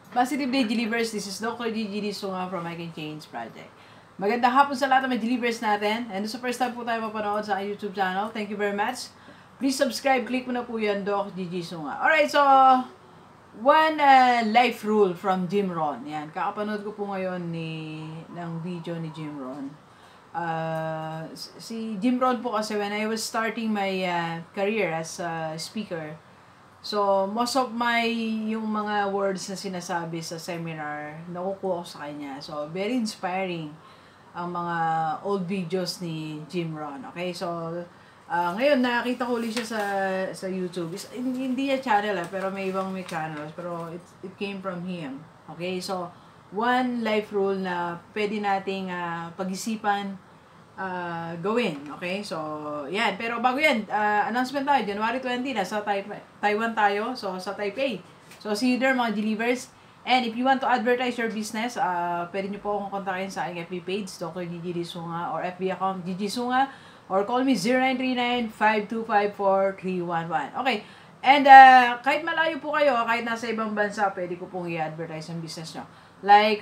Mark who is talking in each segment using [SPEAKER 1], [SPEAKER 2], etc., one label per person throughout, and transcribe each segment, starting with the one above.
[SPEAKER 1] Positive Day Delivers, this is Dr. Gigi Sunga from I Can Change Project. Magandang hapon sa lahat ng mga delivers natin. And sa first time po tayo mapanood sa YouTube channel, thank you very much. Please subscribe, click mo na po yan, Doc Gigi Sunga. Alright, so, one life rule from Jim Rohn. Yan, kakapanood ko po ngayon ng video ni Jim Rohn. Si Jim Rohn po kasi when I was starting my career as a speaker, so, most of yung mga words na sinasabi sa seminar, nakukuha ko sa kanya. So, very inspiring ang mga old videos ni Jim Rohn. Okay, so, ngayon, nakita ko ulit siya sa YouTube. Hindi niya channel, pero may ibang may channels. Pero, it came from him. Okay, so, one life rule na pwede nating pag-isipan, gawin. Okay? So, yan. Pero bago yan, announcement tayo. January 20, nasa Taiwan tayo. So, sa Taipei. So, see you there, mga delivers. And if you want to advertise your business, pwede nyo po akong kontakin sa aking FB page, Dr. Gigi Sunga, or FB account, Gigi Sunga, or call me 0939-5254311. Okay. And, kahit malayo po kayo, kahit nasa ibang bansa, pwede ko pong i-advertise ang business nyo. Like,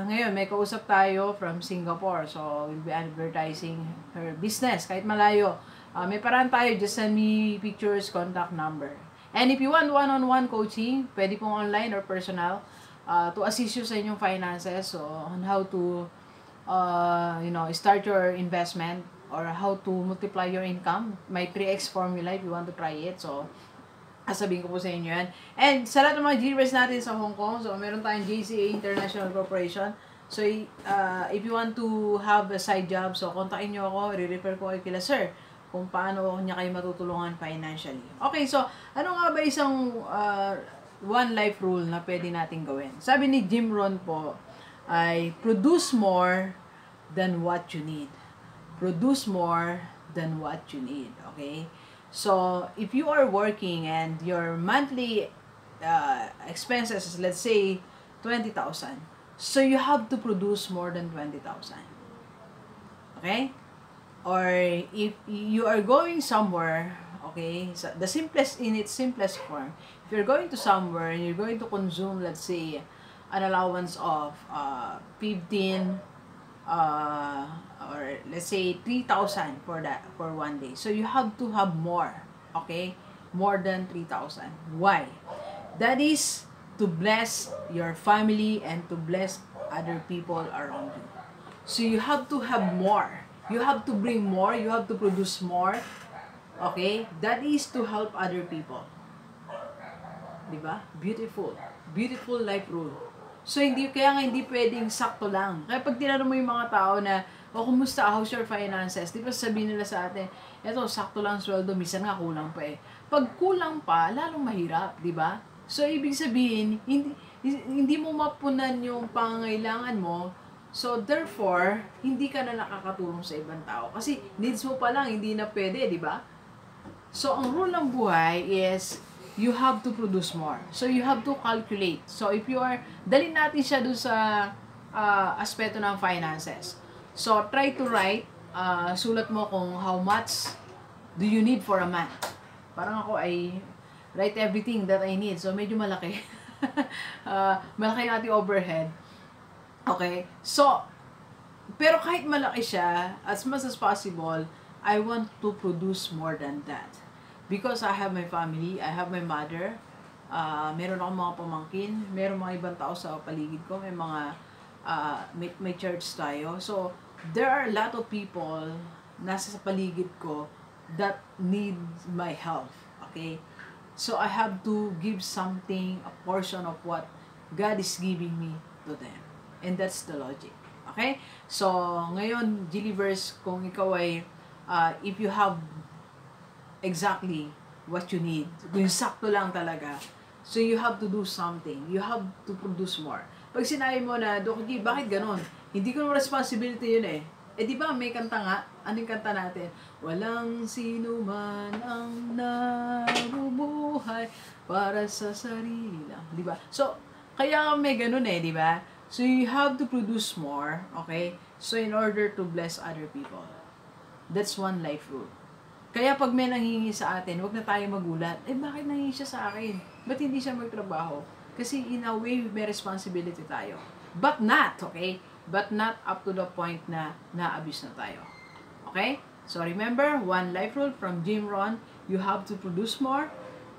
[SPEAKER 1] ngayon, may kausap tayo from Singapore. So, we'll be advertising her business. Kahit malayo. May paraan tayo. Just send me pictures, contact number. And if you want one-on-one coaching, pwede pong online or personal, to assist you sa inyong finances. So, on how to, start your investment or how to multiply your income. May 3x formula if you want to try it. So, sabihin ko po sa inyo yan. And sa lahat ng mga delivers natin sa Hong Kong, so meron tayong JCA International Corporation. So, if you want to have a side job, so kontakin nyo ako, i-refer ko kayo kila sir kung paano niya kayo matutulungan financially. Okay, so ano nga ba isang one life rule na pwede natin gawin? Sabi ni Jim Rohn po, ay produce more than what you need. Produce more than what you need. Okay? So, if you are working and your monthly expenses is, let's say, 20,000. So, you have to produce more than 20,000. Okay? Or, if you are going somewhere, okay, so the simplest, in its simplest form, if you're going to somewhere and you're going to consume, let's say, an allowance of 15, or let's say 3,000 for one day. So you have to have more, okay? More than 3,000. Why? That is to bless your family and to bless other people around you. So you have to have more. You have to bring more. You have to produce more. Okay? That is to help other people. Diba? Beautiful. Beautiful life rule. So, kaya nga hindi pwedeng sakto lang. Kaya pag tinanong mo yung mga tao na, kumusta, how's your finances? Di ba sabihin nila sa atin, eto, sakto lang sweldo, minsan nga kulang pa eh. Pag kulang pa, lalong mahirap, di ba? So, ibig sabihin, hindi mo mapunan yung pangangailangan mo, so therefore, hindi ka na nakakatulong sa ibang tao. Kasi needs mo pa lang, hindi na pwede, di ba? So, ang rule ng buhay is, you have to produce more. So, you have to calculate. So, if you are, dalhin natin siya doon sa aspeto ng finances. So, try to write, sulat mo kung how much do you need for a month. Parang ako ay write everything that I need. So, medyo malaki. Malaki yung ating overhead. Okay? So, pero kahit malaki siya, as much as possible, I want to produce more than that. Because I have my family, I have my mother, meron akong mga pamangkin, meron mga ibang tao sa paligid ko, may mga, may church tayo. So, there are a lot of people nasa sa paligid ko that need my help. Okay? So, I have to give something, a portion of what God is giving me to them. And that's the logic. Okay? So, ngayon, delivers, kung ikaw ay, if you have exactly what you need. Kung sakto lang talaga. So, you have to do something. You have to produce more. Pag sinabi mo na, Dok G, bakit ganon? Hindi ko naman responsibility yun eh. Eh, di ba may kanta nga? Anong kanta natin? Walang sino man ang nabubuhay para sa sarili lang. Di ba? So, kaya may ganon eh, di ba? So, you have to produce more, okay? So, in order to bless other people. That's one life rule. Kaya pag may nanghingi sa atin, wag na tayo magulat. Eh, bakit nanghingi siya sa akin? Ba't hindi siya magtrabaho? Kasi in a way, may responsibility tayo. But not, okay? But not up to the point na na-abuse na tayo. Okay? So remember, one life rule from Jim Rohn, you have to produce more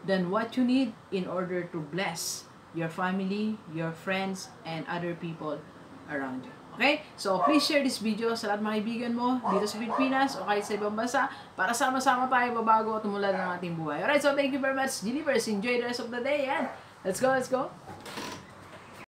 [SPEAKER 1] than what you need in order to bless your family, your friends, and other people around you. Okay? So, please share this video sa lahat mga kaibigan mo dito sa Pilipinas o kahit sa ibang bansa para sama-sama tayo babago at tumulad ng ating buhay. Alright, so thank you very much, Gilivers. Enjoy the rest of the day. Yan. Let's go, let's go.